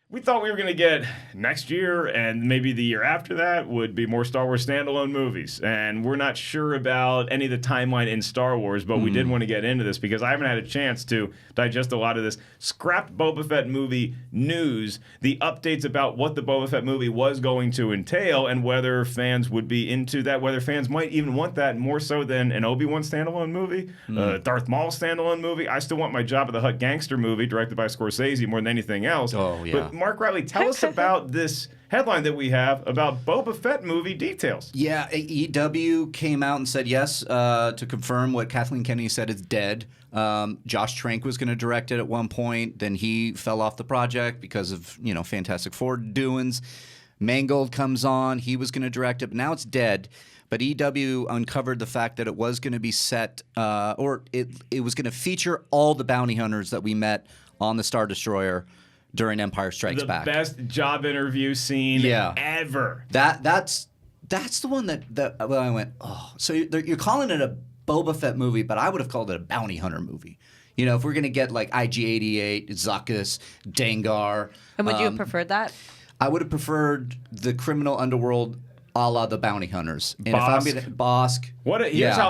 We thought we were going to get next year and maybe the year after that would be more Star Wars standalone movies. And we're not sure about any of the timeline in Star Wars, but we did want to get into this because I haven't had a chance to digest a lot of this scrapped Boba Fett movie news, the updates about what the Boba Fett movie was going to entail and whether fans would be into that, whether fans might even want that more so than an Obi-Wan standalone movie, Darth Maul standalone movie. I still want my Jabba the Hutt gangster movie directed by Scorsese more than anything else. Oh, yeah. But Mark Riley, tell us about this headline that we have about Boba Fett movie details. Yeah, EW came out and said yes to confirm what Kathleen Kennedy said is dead. Josh Trank was going to direct it at one point. Then he fell off the project because of, Fantastic Four doings. Mangold comes on. He was going to direct it, but now it's dead. But EW uncovered the fact that it was going to be set, or it was going to feature all the bounty hunters that we met on the Star Destroyer during Empire Strikes Back. The best job interview scene ever. That's the one that I went, oh. So you're calling it a Boba Fett movie, but I would have called it a bounty hunter movie. If we're going to get like IG-88, Zuckuss, Dengar. And would you have preferred that? I would have preferred the criminal underworld a la the bounty hunters. And Bosk. If I'm Bosk.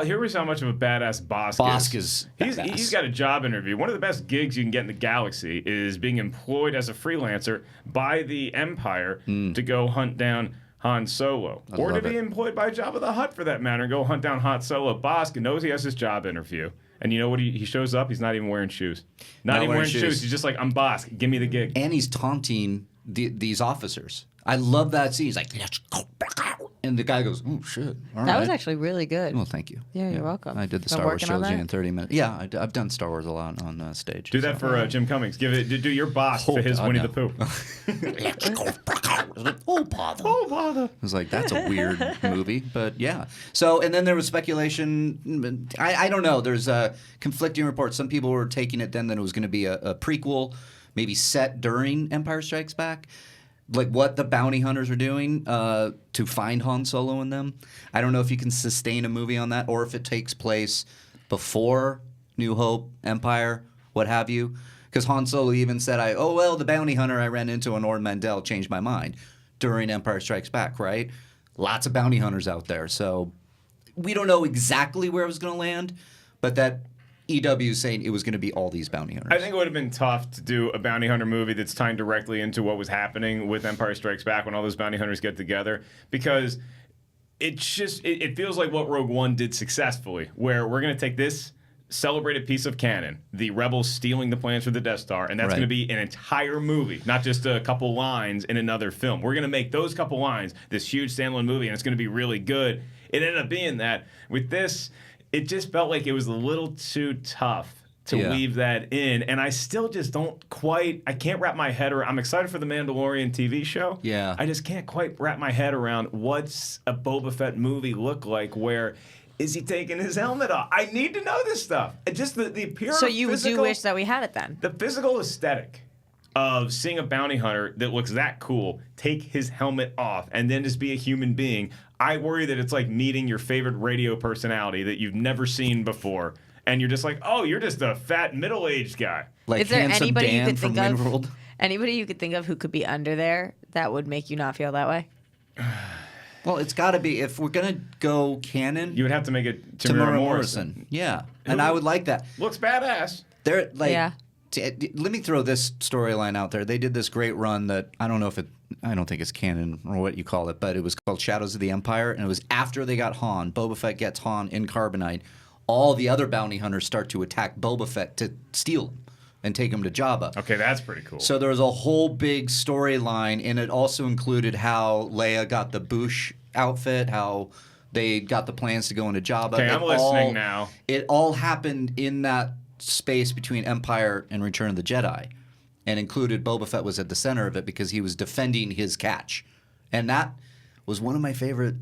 Here's how much of a badass Bosk is. He's got a job interview. One of the best gigs you can get in the galaxy is being employed as a freelancer by the Empire to go hunt down Han Solo. Or to be employed by Jabba the Hutt, for that matter, and go hunt down Han Solo. Bosk knows he has his job interview. And you know what? He shows up, he's not even wearing shoes. Not even wearing shoes. He's just like, I'm Bosk. Give me the gig. And he's taunting these officers. I love that scene. He's like, let's go back out. And the guy goes, oh, shit. That was actually really good. Well, thank you. Yeah, you're welcome. I did the Star Wars trilogy in 30 minutes. Yeah, I've done Star Wars a lot on stage. Do that for Jim Cummings. Do your boss to his Winnie the Pooh. Let's go back out. Oh, bother. Oh, bother. I was like, that's a weird movie, but yeah. So, and then there was speculation. I don't know. There's conflicting reports. Some people were taking it then that it was going to be a prequel, maybe set during Empire Strikes Back. Like what the bounty hunters are doing to find Han Solo in them. I don't know if you can sustain a movie on that or if it takes place before New Hope, Empire, what have you. Because Han Solo even said, the bounty hunter I ran into on Ord Mantell changed my mind during Empire Strikes Back, right? Lots of bounty hunters out there. So we don't know exactly where it was going to land, but that EW is saying it was going to be all these bounty hunters. I think it would have been tough to do a bounty hunter movie that's tying directly into what was happening with Empire Strikes Back when all those bounty hunters get together, because it feels like what Rogue One did successfully, where we're going to take this celebrated piece of canon, the rebels stealing the plans for the Death Star, and that's going to be an entire movie, not just a couple lines in another film. We're going to make those couple lines this huge standalone movie, and it's going to be really good. It ended up being that. With this, it just felt like it was a little too tough to weave that in, and I still just I can't wrap my head around. I'm excited for the Mandalorian TV show. Yeah. I just can't quite wrap my head around what's a Boba Fett movie look like, where is he taking his helmet off? I need to know this stuff. Just the pure So you do wish that we had it then? The physical aesthetic of seeing a bounty hunter that looks that cool take his helmet off and then just be a human being. I worry that it's like meeting your favorite radio personality that you've never seen before, and you're just like, oh, you're just a fat middle-aged guy. Like is there anybody Dan you could think of? Anybody you could think of who could be under there that would make you not feel that way? Well, it's got to be, if we're going to go canon, you would have to make it Tamara Morrison. Yeah, and I would like that. Looks badass. They're like, let me throw this storyline out there. They did this great run that I don't think it's canon or what you call it, but it was called Shadows of the Empire, and it was after they got Han. Boba Fett gets Han in Carbonite. All the other bounty hunters start to attack Boba Fett to steal him and take him to Jabba. Okay, that's pretty cool. So there was a whole big storyline, and it also included how Leia got the Bouche outfit, how they got the plans to go into Jabba. Okay, I'm listening now. It all happened in that space between Empire and Return of the Jedi, and included Boba Fett was at the center of it because he was defending his catch. And that was one of my favorite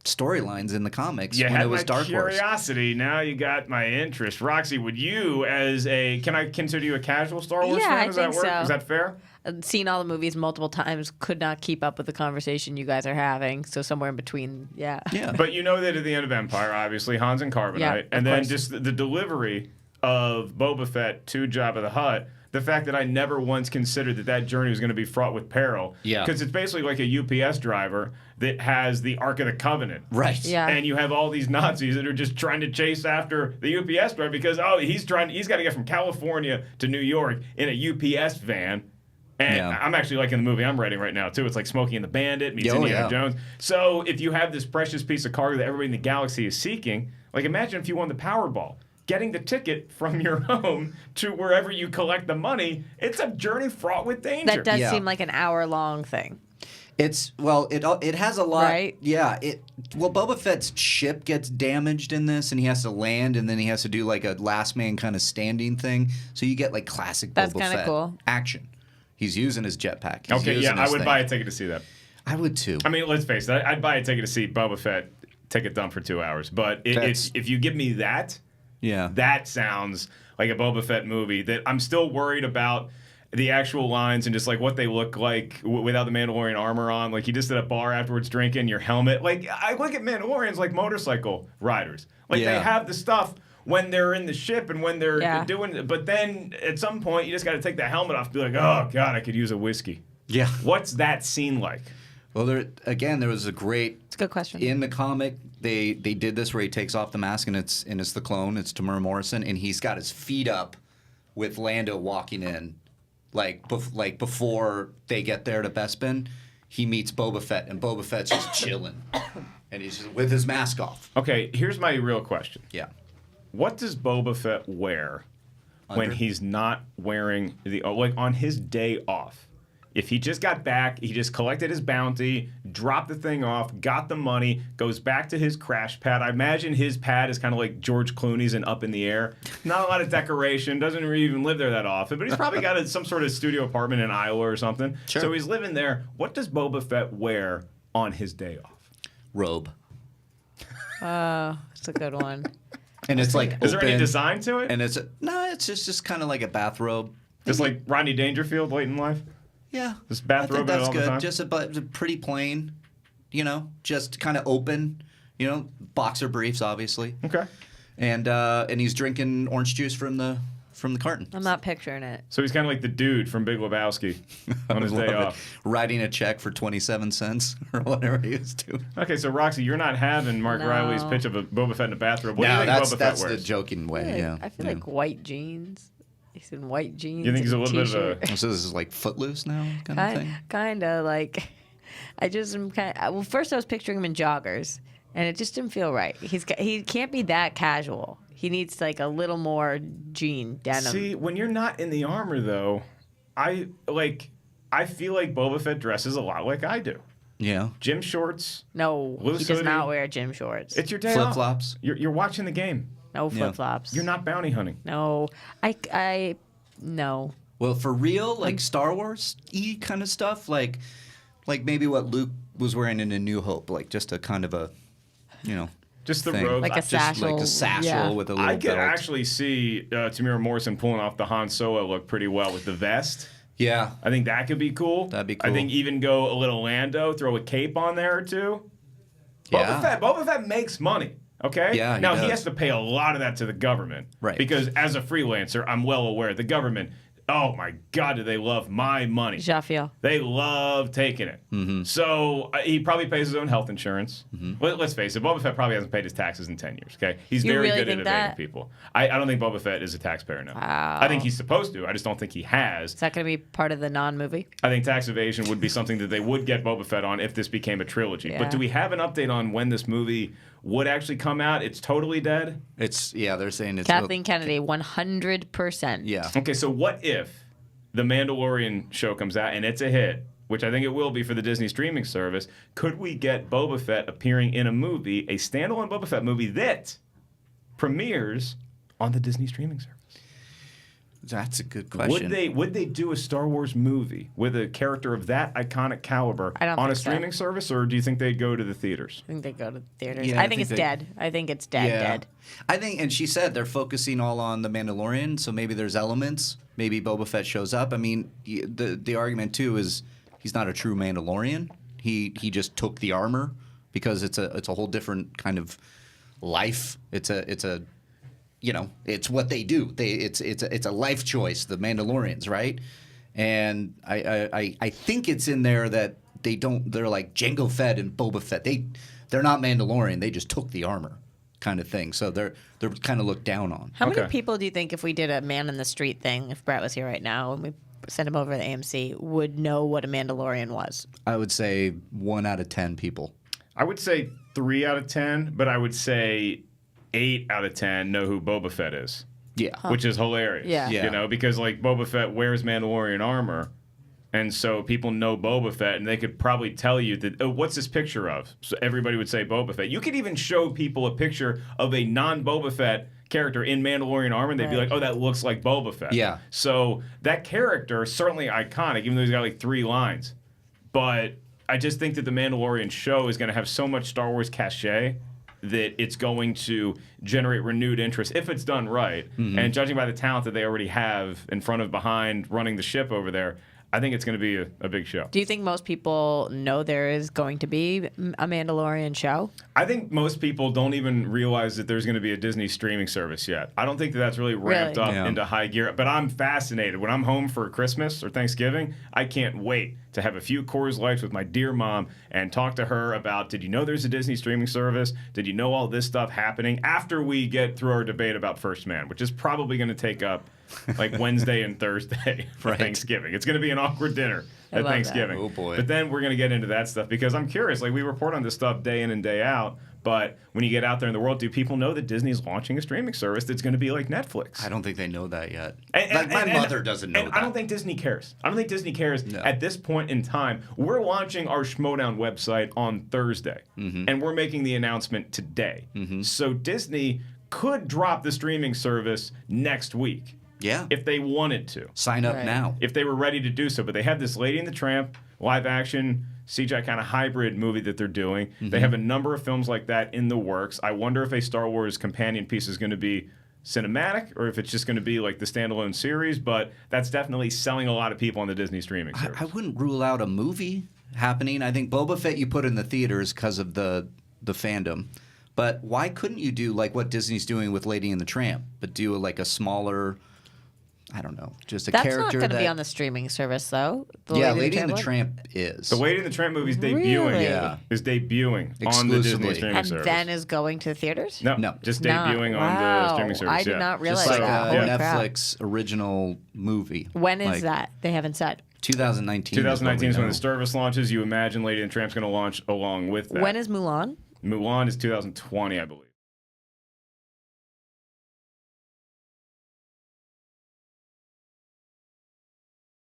storylines in the comics when it was Dark Horse. Curiosity. Now you got my interest. Roxy, would you, can I consider you a casual Star Wars fan? Does that work? So. Is that fair? Seen all the movies multiple times, could not keep up with the conversation you guys are having. So somewhere in between, yeah. But you know that at the end of Empire, obviously, Han's in Carbonite. And then just the delivery of Boba Fett to Jabba the Hutt, the fact that I never once considered that journey was going to be fraught with peril. Yeah. Because it's basically like a UPS driver that has the Ark of the Covenant. Right. Yeah. And you have all these Nazis that are just trying to chase after the UPS driver because, he's got to get from California to New York in a UPS van. And I'm actually liking the movie I'm writing right now, too. It's like Smokey and the Bandit meets Indiana Jones. So if you have this precious piece of cargo that everybody in the galaxy is seeking, like imagine if you won the Powerball. Getting the ticket from your home to wherever you collect the money, it's a journey fraught with danger. That does seem like an hour-long thing. It has a lot. Right? Yeah. Boba Fett's ship gets damaged in this, and he has to land, and then he has to do like a last man kind of standing thing. So you get like classic That's Boba kinda Fett cool. action. He's using his jetpack. Okay, yeah, I would buy a ticket to see that. I would too. I mean, let's face it, I'd buy a ticket to see Boba Fett, ticket done for 2 hours. But if you give me that, that sounds like a Boba Fett movie that I'm still worried about the actual lines and just like what they look like without the Mandalorian armor on. Like you just at a bar afterwards drinking your helmet. Like I look at Mandalorians like motorcycle riders. Like they have the stuff when they're in the ship and when they're doing it. But then at some point you just got to take the helmet off and be like, oh God, I could use a whiskey. Yeah. What's that scene like? Well, there was a great. It's a good question. In the comic, they did this where he takes off the mask and it's the clone. It's Tamura Morrison, and he's got his feet up with Lando walking in, like before they get there to Bespin. He meets Boba Fett, and Boba Fett's just chilling, and he's just with his mask off. Okay, here's my real question. Yeah. What does Boba Fett wear when he's not wearing on his day off? If he just got back, he just collected his bounty, dropped the thing off, got the money, goes back to his crash pad. I imagine his pad is kind of like George Clooney's and Up in the Air. Not a lot of decoration, doesn't really even live there that often, but he's probably got some sort of studio apartment in Iowa or something. Sure. So he's living there. What does Boba Fett wear on his day off? Robe. It's a good one. And it's like Is there any open, design to it? And it's just kind of like a bathrobe. Just like Rodney Dangerfield late in life? Yeah. Just bathrobe I think that's all the good. time? Just a pretty plain, just kind of open, boxer briefs, obviously. Okay. And he's drinking orange juice from the carton. I'm not picturing it. So he's kind of like the dude from Big Lebowski on his day off. Writing a check for 27 cents or whatever he was doing. Okay, so Roxy, you're not having Mark No. Riley's pitch of a Boba Fett in a bathrobe. What do you No, think that's Boba Fett the wears? joking way, I feel like white jeans. He's in white jeans. You think he's a and little bit of a... t-shirt. So this is like Footloose now kind of thing? Kind of like, I just am kind of, well, first I was picturing him in joggers, and it just didn't feel right. He can't be that casual. He needs like a little more jean denim. See, when you're not in the armor, though, I feel like Boba Fett dresses a lot like I do. Yeah. Gym shorts. No, Loose he does hoodie. not wear gym shorts. It's your day Flip off. flops. You're watching the game. No flip flops. You're not bounty hunting. No, no. Well, for real, like Star Wars-y kind of stuff, like maybe what Luke was wearing in A New Hope, like just a kind of a, Just the thing. robes. Like a just like satchel. a satchel Yeah. with a little I could belt. actually see Tamira Morrison pulling off the Han Solo look pretty well with the vest. Yeah. I think that could be cool. That'd be I cool. think even go a little Lando, throw a cape on there or two. Yeah. Boba Fett makes money. Okay? Yeah, he now, he does. has to pay a lot of that to the government. Right. Because as a freelancer, I'm well aware the government, oh my God, do they love my money. Jafiel. They love taking it. Mm-hmm. So he probably pays his own health insurance. Mm-hmm. Let's face it, Boba Fett probably hasn't paid his taxes in 10 years. Okay, he's You very really good at think evading that? people. I don't think Boba Fett is a taxpayer now. Wow. I think he's supposed to. I just don't think he has. Is that going to be part of the non-movie? I think tax evasion would be something that they would get Boba Fett on if this became a trilogy. Yeah. But do we have an update on when this movie would actually come out? It's totally dead? They're saying it's Kathleen Kennedy, 100%. Yeah. Okay, so what if the Mandalorian show comes out and it's a hit, which I think it will be for the Disney streaming service? Could we get Boba Fett appearing in a movie, a standalone Boba Fett movie that premieres on the Disney streaming service? That's a good question. Would they do a Star Wars movie with a character of that iconic caliber I don't on a think so. streaming service, or do you think they'd go to the theaters? I think they go to the theaters. Yeah, I think it's dead. I think it's dead. I think, and she said they're focusing all on the Mandalorian, so maybe there's elements. Maybe Boba Fett shows up. I mean, the argument too is he's not a true Mandalorian. He just took the armor because it's a whole different kind of life. It's a it's what they do. It's a life choice. The Mandalorians, right? And I think it's in there that they're like Jango Fett and Boba Fett. They're not Mandalorian. They just took the armor, kind of thing. So they're kind of looked down on. How many people do you think, if we did a man in the street thing, if Brett was here right now and we sent him over to AMC, would know what a Mandalorian was? I would say 1 out of 10 people. I would say 3 out of 10, but I would say 8 out of 10 know who Boba Fett is. Yeah. Which is hilarious. Yeah. Because like Boba Fett wears Mandalorian armor, and so people know Boba Fett, and they could probably tell you that, what's this picture of? So everybody would say Boba Fett. You could even show people a picture of a non-Boba Fett character in Mandalorian armor, and they'd be like, oh, that looks like Boba Fett. Yeah. So that character is certainly iconic, even though he's got like 3 lines. But I just think that the Mandalorian show is going to have so much Star Wars cachet that it's going to generate renewed interest if it's done right. Mm-hmm. And judging by the talent that they already have in front of, behind, running the ship over there, I think it's going to be a big show. Do you think most people know there is going to be a Mandalorian show? I think most people don't even realize that there's going to be a Disney streaming service yet. I don't think that that's really ramped up into high gear. But I'm fascinated. When I'm home for Christmas or Thanksgiving, I can't wait to have a few Coors Lights with my dear mom and talk to her about, did you know there's a Disney streaming service? Did you know all this stuff happening? After we get through our debate about First Man, which is probably going to take up like Wednesday and Thursday for Thanksgiving. It's going to be an awkward dinner at Thanksgiving. That. Oh, boy. But then we're going to get into that stuff because I'm curious. Like, we report on this stuff day in and day out. But when you get out there in the world, do people know that Disney's launching a streaming service that's going to be like Netflix? I don't think they know that yet. My mother doesn't know that. I don't think Disney cares. I don't think Disney cares at this point in time. We're launching our Schmoedown website on Thursday, and we're making the announcement today. So Disney could drop the streaming service next week. Yeah. If they wanted to. Sign up now. If they were ready to do so. But they have this Lady and the Tramp live action CGI kind of hybrid movie that they're doing. They have a number of films like that in the works. I wonder if a Star Wars companion piece is going to be cinematic or if it's just going to be like the standalone series. But that's definitely selling a lot of people on the Disney streaming service. I wouldn't rule out a movie happening. I think Boba Fett you put in the theaters because of the fandom. But why couldn't you do like what Disney's doing with Lady and the Tramp, but do like a smaller... I don't know, just a character that's not going to be on the streaming service, though. Lady and the Tramp is. The Lady and the Tramp movie is debuting. Really? Yeah. Is debuting on the Disney streaming and service. then is going to theaters? No, just debuting on the streaming service. I did not realize just like that. a Netflix original movie. When is that? They haven't said. 2019. 2019 is when the service launches. You imagine Lady and the Tramp's going to launch along with that. When is Mulan? Mulan is 2020, I believe.